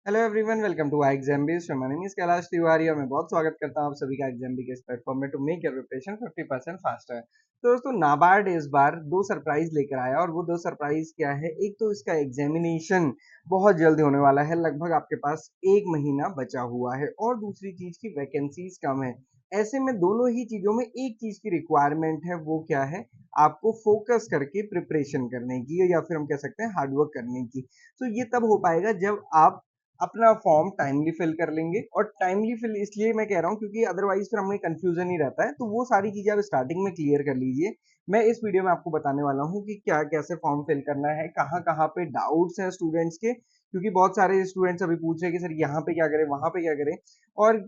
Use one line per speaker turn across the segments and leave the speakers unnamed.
Hello everyone, welcome to exam based. My name is Kailash Tiwari और मैं बहुत स्वागत करता हूं आप सभी का एग्जाम बी के इस प्लेटफॉर्म में to make your preparation 50% faster. तो दोस्तों, नाबार्ड इस बार दो सरप्राइज लेकर आया और वो दो सरप्राइज क्या है। एक तो इसका एग्जामिनेशन बहुत जल्द होने वाला है, लगभग आपके पास एक महीना बचा हुआ है, और दूसरी चीज की वैकेंसीज कम है। ऐसे में दोनों ही चीजों में एक चीज की रिक्वायरमेंट है, वो क्या है? आपको फोकस करके प्रिपरेशन करने की, या फिर हम कह सकते हैं हार्डवर्क करने की। तो ये तब हो पाएगा जब आप अपना फॉर्म टाइमली फिल कर लेंगे। और टाइमली फिल इसलिए मैं कह रहा हूँ क्योंकि अदरवाइज फिर हमें कंफ्यूजन ही रहता है। तो वो सारी चीजें आप स्टार्टिंग में क्लियर कर लीजिए। मैं इस वीडियो में आपको बताने वाला हूँ कि क्या कैसे फॉर्म फिल करना है, कहाँ कहाँ पे डाउट्स हैं स्टूडेंट्स के, क्योंकि बहुत सारे स्टूडेंट्स अभी पूछ रहे हैं कि सर यहाँ पे क्या करें, वहां पे क्या करें। और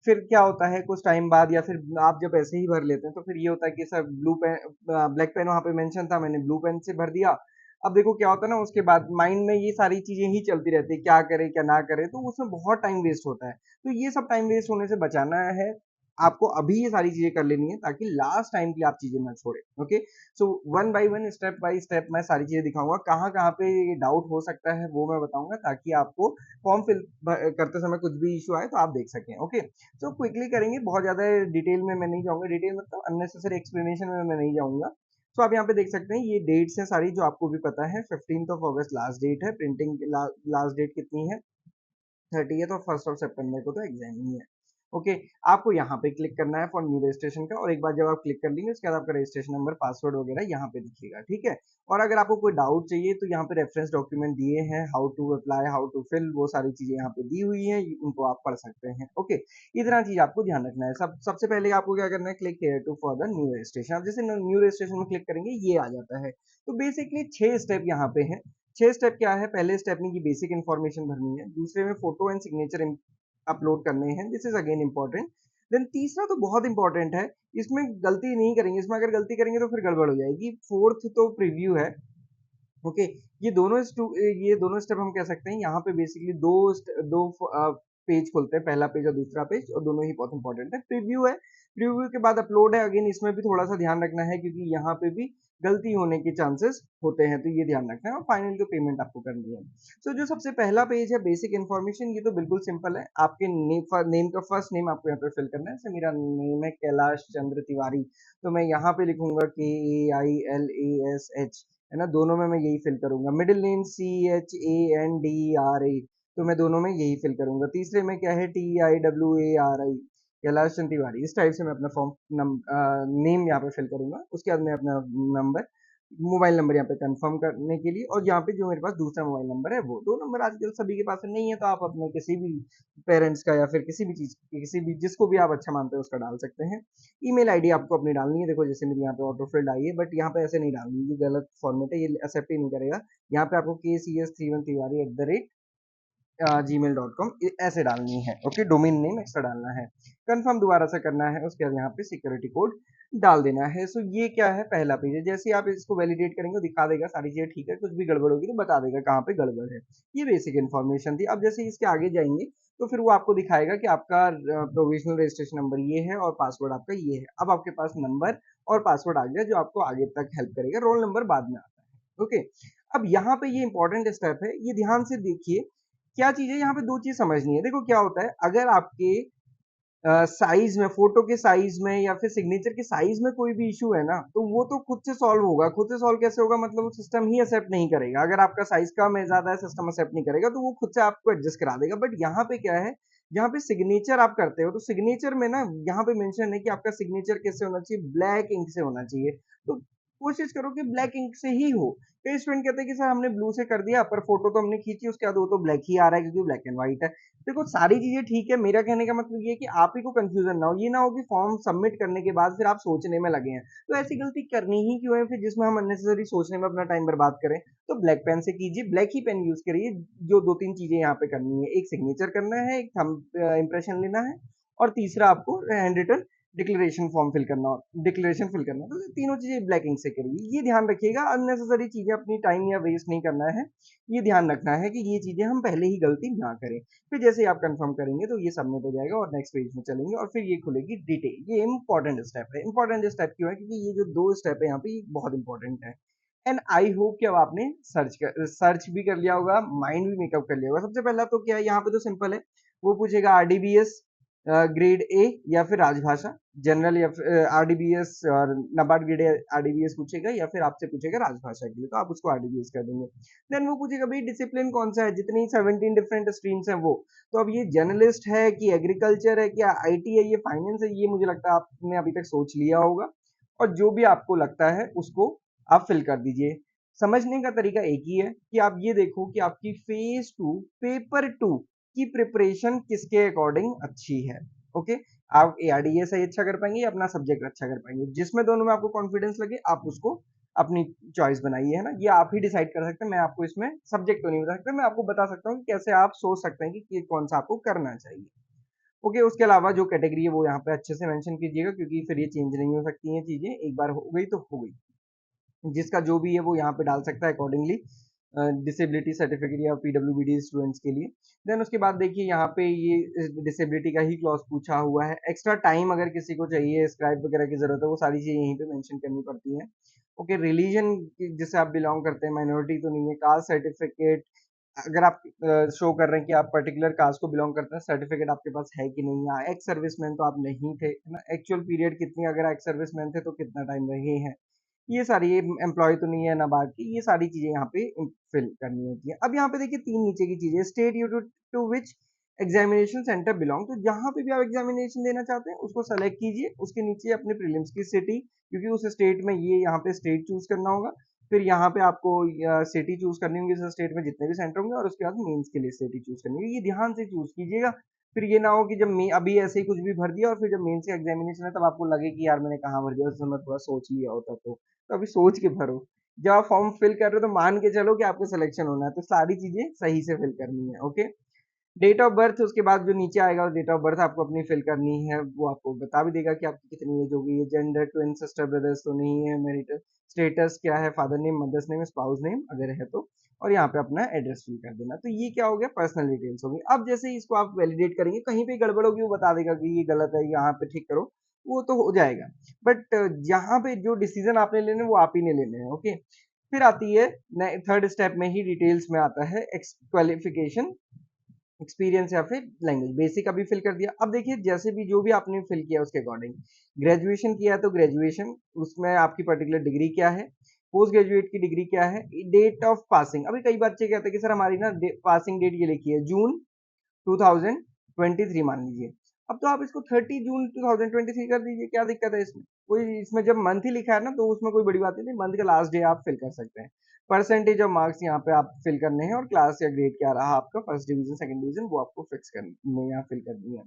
फिर क्या होता है कुछ टाइम बाद, या फिर आप जब ऐसे ही भर लेते हैं तो फिर ये होता है कि sir blue pen, black pen वहां पे मेंशन था, मैंने ब्लू पेन से भर दिया। अब देखो क्या होता है ना, उसके बाद माइंड में ये सारी चीजें ही चलती रहती है, क्या करे क्या ना करे, तो उसमें बहुत टाइम वेस्ट होता है। तो ये सब टाइम वेस्ट होने से बचाना है आपको। अभी ये सारी चीजें कर लेनी है ताकि लास्ट टाइम की आप चीजें ना छोड़े। Okay, so one by one, step by step मैं सारी चीजें दिखाऊंगा, कहाँ कहाँ पे ये डाउट हो सकता है वो मैं बताऊंगा, ताकि आपको फॉर्म फिल करते समय कुछ भी इशू आए तो आप देख सकें। ओके, सो क्विकली करेंगे, बहुत ज्यादा डिटेल में मैं नहीं जाऊंगा। डिटेल मतलब अननेसेसरी एक्सप्लेनेशन में मैं नहीं जाऊंगा। तो आप यहाँ पे देख सकते हैं, ये डेट्स हैं सारी जो आपको भी पता है। 15 लास्ट डेट है प्रिंटिंग, लास्ट डेट कितनी है? 30th और 1 सितंबर को तो एग्जाम ही है। ओके, आपको यहाँ पे क्लिक करना है फॉर न्यू रजिस्ट्रेशन का, और एक बार जब आप क्लिक कर लेंगे उसके बाद आपका रजिस्ट्रेशन नंबर, पासवर्ड वगैरह यहाँ पे दिखेगा। ठीक है, और अगर आपको कोई डाउट चाहिए तो यहाँ पे रेफरेंस डॉक्यूमेंट दिए हैं, how to apply, how to fill, वो सारी चीजें यहाँ पे दी हुई हैं, उनको आप पढ़ सकते हैं। ओके, इतना चीज आपको ध्यान रखना है। सबसे पहले आपको क्या करना है, click here to for the new registration. आप जैसे न्यू रजिस्ट्रेशन में क्लिक करेंगे ये आ जाता है। तो बेसिकली 6 स्टेप यहाँ पे है। 6 स्टेप क्या है? पहले स्टेप में की बेसिक इन्फॉर्मेशन भरनी है, दूसरे में फोटो एंड सिग्नेचर अपलोड करने हैं, this is again important. Then तीसरा तो बहुत इंपॉर्टेंट है, इसमें गलती नहीं करेंगे, इसमें अगर गलती करेंगे तो फिर गड़बड़ हो जाएगी। फोर्थ तो प्रीव्यू है। ओके, ये दोनों स्टेप हम कह सकते हैं। यहाँ पे बेसिकली दो पेज खोलते हैं, पहला पेज और दूसरा पेज, और दोनों ही बहुत इंपॉर्टेंट है। प्रीव्यू है, प्रीव्यू के बाद अपलोड है। अगेन इसमें भी थोड़ा सा ध्यान रखना है क्योंकि यहाँ पे भी गलती होने के चांसेस होते हैं, तो ये ध्यान रखना है। और फाइनली तो पेमेंट आपको करनी है। तो जो सबसे पहला पेज है बेसिक इन्फॉर्मेशन, ये तो बिल्कुल सिंपल है। आपके नेम का फर्स्ट नेम आपको यहाँ पे फिल करना है। जैसे मेरा नेम है कैलाश चंद्र तिवारी, तो मैं यहाँ पे लिखूंगा KAILASH, है ना। दोनों में मैं यही फिल करूंगा। मिडिल नेम CHANDRA, तो मैं दोनों में यही फिल करूंगा। तीसरे में क्या है, TIWARI, कैलाश चंद्र तिवारी। इस टाइप से मैं अपना फॉर्म नेम यहाँ पे फिल करूंगा। उसके बाद मैं अपना नंबर, मोबाइल नंबर यहाँ पे कंफर्म करने के लिए, और यहाँ पे जो मेरे पास दूसरा मोबाइल नंबर है, वो दो नंबर आजकल सभी के पास नहीं है, तो आप अपने किसी भी पेरेंट्स का या फिर किसी भी चीज, किसी भी जिसको भी आप अच्छा मानते हैं उसका डाल सकते हैं। ईमेल आईडी आपको अपनी डालनी है। देखो जैसे मेरी यहाँ पे ऑटो फिल्ड आई है, बट यहाँ पे ऐसे नहीं डालनी, ये गलत फॉर्मेट है, ये एक्सेप्ट ही नहीं करेगा। यहाँ पे आपको KCS31tiwari gmail.com ऐसे डालनी है। ओके, डोमेन नेम एक्स्ट्रा डालना है, कंफर्म दोबारा से करना है, उसके बाद यहाँ पे सिक्योरिटी कोड डाल देना है। सो ये क्या है, पहला पेज है। जैसे ही आप इसको वैलिडेट करेंगे दिखा देगा सारी चीजें ठीक है, कुछ भी गड़बड़ होगी तो बता देगा कहाँ पे गड़बड़ है। ये बेसिक इन्फॉर्मेशन थी। अब जैसे ही इसके आगे जाएंगे तो फिर वो आपको दिखाएगा कि आपका प्रोविजनल रजिस्ट्रेशन नंबर ये है और पासवर्ड आपका ये है। अब आपके पास नंबर और पासवर्ड आ गया जो आपको आगे तक हेल्प करेगा। रोल नंबर बाद में आता है। ओके, अब यहाँ पे ये इंपॉर्टेंट स्टेप है, ये ध्यान से देखिए। क्या चीज है यहाँ पे, दो चीज समझनी है। देखो क्या होता है, अगर आपके साइज में, फोटो के साइज में या फिर सिग्नेचर के साइज में कोई भी इशू है ना, तो वो तो खुद से सॉल्व होगा। खुद से सॉल्व कैसे होगा? मतलब वो सिस्टम ही एक्सेप्ट नहीं करेगा। अगर आपका साइज कम है, ज्यादा है, सिस्टम एक्सेप्ट नहीं करेगा, तो वो खुद से आपको एडजस्ट करा देगा। बट यहाँ पे क्या है, यहाँ पे सिग्नेचर आप करते हो तो सिग्नेचर में ना, यहाँ पे मेंशन है कि आपका सिग्नेचर कैसे होना चाहिए, ब्लैक इंक से होना चाहिए। तो कोशिश करो कि ब्लैक इंक से ही हो। कई स्टूडेंट कहते हैं कि सर हमने ब्लू से कर दिया, पर फोटो तो हमने खींची, उसके बाद वो तो ब्लैक ही आ रहा है क्योंकि ब्लैक एंड व्हाइट है। देखो सारी चीजें ठीक है, मेरा कहने का मतलब ये है कि आप ही को कंफ्यूजन ना हो। ये ना हो कि फॉर्म सबमिट करने के बाद फिर आप सोचने में लगे हैं। तो ऐसी गलती करनी ही क्यों है फिर, जिसमें हम अननेसेसरी सोचने में अपना टाइम बर्बाद करें। तो ब्लैक पेन से कीजिए, ब्लैक ही पेन यूज करिए। जो दो तीन चीजें यहाँ पे करनी है, एक सिग्नेचर करना है, एक थंब इंप्रेशन लेना है, और तीसरा आपको हैंड रिटन डिक्लेरेशन फिल करना, तो तीनों चीजें ब्लैक इंक से करिए। ये ध्यान रखिएगा, अननेसेसरी चीजें अपनी टाइम या वेस्ट नहीं करना है। ये ध्यान रखना है कि ये चीजें हम पहले ही गलती ना करें। फिर जैसे ही आप कंफर्म करेंगे तो ये सबमिट हो जाएगा और नेक्स्ट पेज में चलेंगे, और फिर ये खुलेगी डिटेल। ये इंपॉर्टेंट स्टेप है। इंपॉर्टेंट स्टेप क्यों है? क्योंकि ये जो दो स्टेप है यहाँ पे, ये बहुत इंपॉर्टेंट है। एंड आई होप कि अब आपने सर्च भी कर लिया होगा, माइंड भी मेकअप कर लिया होगा। सबसे पहला तो क्या है, यहाँ पे तो सिंपल है, वो पूछेगा आरडीबीएस ग्रेड ए या फिर राजभाषा जनरल, या फिर आरडीबीएस और नाबार्ड ग्रेड आरडीबीएस पूछेगा, या फिर आपसे पूछेगा राजभाषा के लिए, तो आप उसको आरडीबीएस कर देंगे। देन वो पूछेगा भाई डिसिप्लिन कौन सा है, जितनी 17 डिफरेंट स्ट्रीम्स हैं वो, तो अब ये जर्नलिस्ट है कि एग्रीकल्चर है, क्या आईटी है, ये फाइनेंस है, ये मुझे लगता है आपने अभी तक सोच लिया होगा, और जो भी आपको लगता है उसको आप फिल कर दीजिए। समझने का तरीका एक ही है कि आप ये देखो कि आपकी फेज 2 पेपर 2 की प्रिपरेशन किसके अकॉर्डिंग अच्छी है। ओके, आप एआरडीए से अच्छा कर पाएंगे या अपना सब्जेक्ट अच्छा कर पाएंगे, जिसमें दोनों में आपको कॉन्फिडेंस लगे आप उसको अपनी चॉइस बनाइए, है ना, ये आप ही डिसाइड कर सकते हैं। मैं आपको इसमें सब्जेक्ट तो नहीं बता सकता, मैं आपको बता सकता हूँ कि कैसे आप सोच सकते हैं कि कौन सा आपको करना चाहिए। ओके, उसके अलावा जो कैटेगरी है वो यहाँ पे अच्छे से मेंशन कीजिएगा, क्योंकि फिर ये चेंज नहीं हो सकती हैं चीजें, एक बार हो गई तो हो गई। जिसका जो भी है वो यहाँ पे डाल सकता है अकॉर्डिंगली, डिसेबिलिटी सर्टिफिकेट या पीडब्ल्यूबीडी स्टूडेंट्स के लिए। देन उसके बाद देखिए यहाँ पे ये डिसेबिलिटी का ही क्लॉज पूछा हुआ है। एक्स्ट्रा टाइम अगर किसी को चाहिए, स्क्राइब वगैरह की जरूरत है, वो सारी चीजें यहीं पे मेंशन करनी पड़ती हैं। ओके, रिलीजन जिससे आप बिलोंग करते हैं, माइनॉरिटी तो नहीं है, कास्ट सर्टिफिकेट अगर आप शो कर रहे हैं कि आप पर्टिकुलर कास्ट को बिलोंग करते हैं, सर्टिफिकेट आपके पास है कि नहीं, या एक्स सर्विसमैन तो आप नहीं थे, है ना, एक्चुअल पीरियड कितनी, अगर एक्स सर्विसमैन थे तो कितना टाइम रहे हैं, ये सारी, ये एम्प्लॉय तो नहीं है नाबार्ड की, ये सारी चीजें यहाँ पे फिल करनी होती है। अब यहाँ पे देखिए तीन नीचे की चीजें, state you to which examination centre belong, तो जहाँ पे भी आप एग्जामिनेशन देना चाहते हैं उसको सेलेक्ट कीजिए, उसके नीचे अपने प्रीलिम्स की सिटी, क्योंकि उस स्टेट में ये यहाँ पे स्टेट चूज करना होगा, फिर यहाँ पे आपको सिटी चूज करनी होगी उस स्टेट में जितने भी सेंटर होंगे, और उसके बाद मेंस के लिए सिटी चूज करनी होगी, ये ध्यान से चूज कीजिएगा। फिर ये ना हो कि जब अभी ऐसे ही कुछ भी भर दिया और फिर जब मेंस का एग्जामिनेशन है तब आपको लगे कि यार मैंने कहाँ भर दिया, उस समय थोड़ा सोच लिया होता तो अभी सोच के भरो। जब आप फॉर्म फिल कर रहे हो तो मान के चलो कि आपको सिलेक्शन होना है, तो सारी चीजें सही से फिल करनी है। ओके, डेट ऑफ बर्थ उसके बाद जो नीचे आएगा डेट ऑफ बर्थ आपको अपनी फिल करनी है, वो आपको बता भी देगा कि आपकी कितनी एज होगी, ये जेंडर, ट्विन सिस्टर ब्रदर्स तो नहीं है, मैरिटल स्टेटस क्या है, father name, mother's name, spouse name अगर है तो, और यहाँ पे अपना एड्रेस फिल कर देना। तो ये क्या हो गया, पर्सनल डिटेल्स होगी। अब जैसे ही इसको आप वैलिडेट करेंगे, कहीं पे गड़बड़ होगी वो बता देगा कि ये गलत है, यहाँ पे ठीक करो, वो तो हो जाएगा। बट यहाँ पे जो डिसीजन आपने लेने वो आप ही ने लेने हैं। ओके, फिर आती है थर्ड स्टेप में ही डिटेल्स में आता है क्वालिफिकेशन, एक्सपीरियंस या फिर लैंग्वेज। बेसिक अभी फिल कर दिया। अब देखिए जैसे भी जो भी आपने फिल किया उसके अकॉर्डिंग, ग्रेजुएशन किया तो ग्रेजुएशन, उसमें आपकी पर्टिकुलर डिग्री क्या है, पोस्ट ग्रेजुएट की डिग्री क्या है, डेट ऑफ पासिंग। अभी कई बच्चे कहते हैं कि सर हमारी ना पासिंग डेट ये लिखी है जून 2023 मान लीजिए। अब तो आप इसको 30 जून 2023 कर दीजिए, क्या दिक्कत है इसमें, कोई इसमें जब मंथ ही लिखा है ना तो उसमें कोई बड़ी बात नहीं, मंथ का लास्ट डे आप फिल कर सकते हैं। परसेंटेज ऑफ मार्क्स यहाँ पे आप फिल करने हैं, और क्लास या ग्रेड क्या रहा आपका, फर्स्ट डिवीजन सेकंड डिवीजन, वो आपको फिक्स करनी यहाँ फिल करनी है।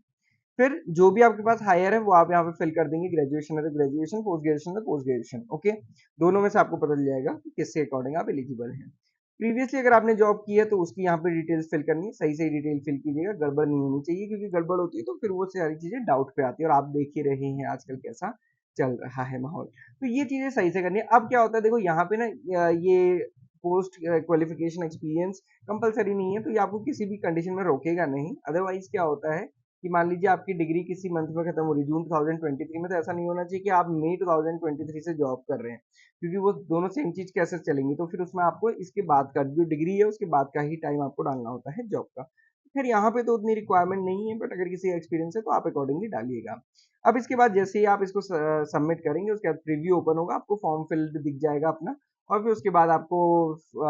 फिर जो भी आपके पास हायर है वो आप यहाँ पे फिल कर देंगे, ग्रेजुएशन है तो ग्रेजुएशन, पोस्ट ग्रेजुएशन है तो पोस्ट ग्रेजुएशन। ओके, दोनों में से आपको पता चल जाएगा कि किसके अकॉर्डिंग आप एलिजिबल हैं। प्रीवियसली अगर आपने जॉब की है तो उसकी यहाँ पे डिटेल्स फिल करनी है, सही सही डिटेल फिल कीजिएगा, गड़बड़ नहीं होनी चाहिए, क्योंकि गड़बड़ होती है तो फिर वो सारी चीजें डाउट पे आती है, और आप देख ही रहे हैं आजकल कैसा चल रहा है माहौल। तो ये चीजें सही से करनी है। अब क्या होता है देखो यहाँ पे ना, ये पोस्ट क्वालिफिकेशन एक्सपीरियंस कंपलसरी नहीं है, तो ये आपको किसी भी कंडीशन में रोकेगा नहीं। अदरवाइज क्या होता है कि मान लीजिए आपकी डिग्री किसी मंथ में खत्म हो रही, जून 2023 में, तो ऐसा नहीं होना चाहिए कि आप मई 2023 से जॉब कर रहे हैं, क्योंकि वो दोनों सेम चीज कैसे चलेंगी। तो फिर उसमें आपको इसके बाद का जो डिग्री है उसके बाद का ही टाइम आपको डालना होता है जॉब का। फिर यहाँ पे तो उतनी रिक्वायरमेंट नहीं है, बट अगर किसी एक्सपीरियंस है तो आप अकॉर्डिंगली डालिएगा। अब इसके बाद जैसे ही आप इसको सबमिट करेंगे उसके बाद प्रीव्यू ओपन होगा, आपको फॉर्म फिल्ड दिख जाएगा अपना, और फिर उसके बाद आपको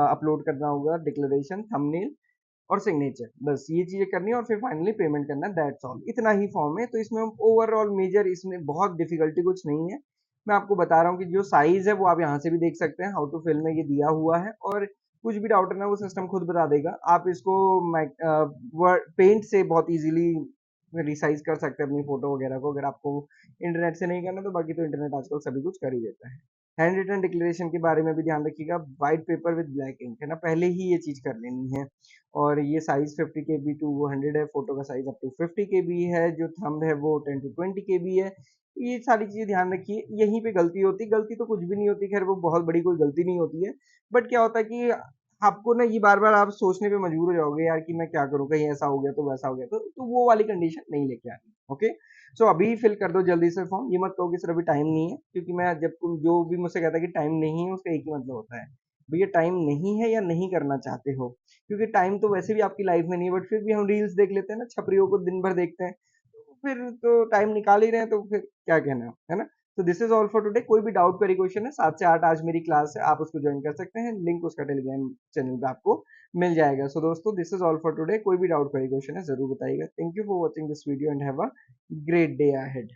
अपलोड करना होगा डिक्लेरेशन, थंबनेल और सिग्नेचर, बस ये चीजें करनी है, और फिर फाइनली पेमेंट करना है, दैट्स ऑल। इतना ही फॉर्म है, तो इसमें ओवरऑल मेजर इसमें बहुत डिफिकल्टी कुछ नहीं है। मैं आपको बता रहा हूँ कि जो साइज है वो आप यहाँ से भी देख सकते हैं, हाउ टू फिल में ये दिया हुआ है, और कुछ भी डाउट है ना वो सिस्टम खुद बता देगा। आप इसको पेंट से बहुत इजीली रिसाइज कर सकते हैं अपनी फोटो वगैरह को, अगर आपको इंटरनेट से नहीं करना तो बाकी तो इंटरनेट आजकल सभी कुछ कर ही देता है। हैंड रिटन डिक्लेरेशन के बारे में भी ध्यान रखिएगा, white paper with black ink, है ना, पहले ही ये चीज कर लेनी है। और ये साइज 50 के बी टू 100 है, फोटो का साइज अप टू 50 के बी है, जो थंब है वो 10 टू 20 के बी है। ये सारी चीजें ध्यान रखिए, यहीं पे गलती होती है, गलती तो कुछ भी नहीं होती, खैर वो बहुत बड़ी कोई गलती नहीं होती है, बट क्या होता है कि आपको ना ये बार बार आप सोचने पे मजबूर हो जाओगे यार कि मैं क्या करूँ, कहीं ऐसा हो गया तो वैसा हो गया तो वो वाली कंडीशन नहीं लेके आनी। ओके। सो अभी फिल कर दो जल्दी से फॉर्म, ये मत कहो कि सर अभी टाइम नहीं है, क्योंकि मैं जब तुम जो भी मुझसे कहता है कि टाइम नहीं है, उसका एक ही मतलब होता है, भैया टाइम नहीं है या नहीं करना चाहते हो। क्योंकि टाइम तो वैसे भी आपकी लाइफ में नहीं है, बट फिर भी हम रील्स देख लेते हैं ना, छपरियों को दिन भर देखते हैं, तो फिर तो टाइम निकाल ही रहे हैं, तो फिर क्या कहना है ना। तो this is all for today. कोई भी डाउट क्वेरी क्वेश्चन है, 7 से 8 आज मेरी क्लास है, आप उसको ज्वाइन कर सकते हैं, लिंक उसका टेलीग्राम चैनल पे आपको मिल जाएगा। सो दोस्तों, this is all for today. कोई भी डाउट क्वेरी क्वेश्चन है जरूर बताइएगा। Thank you for watching this video and have a great day ahead.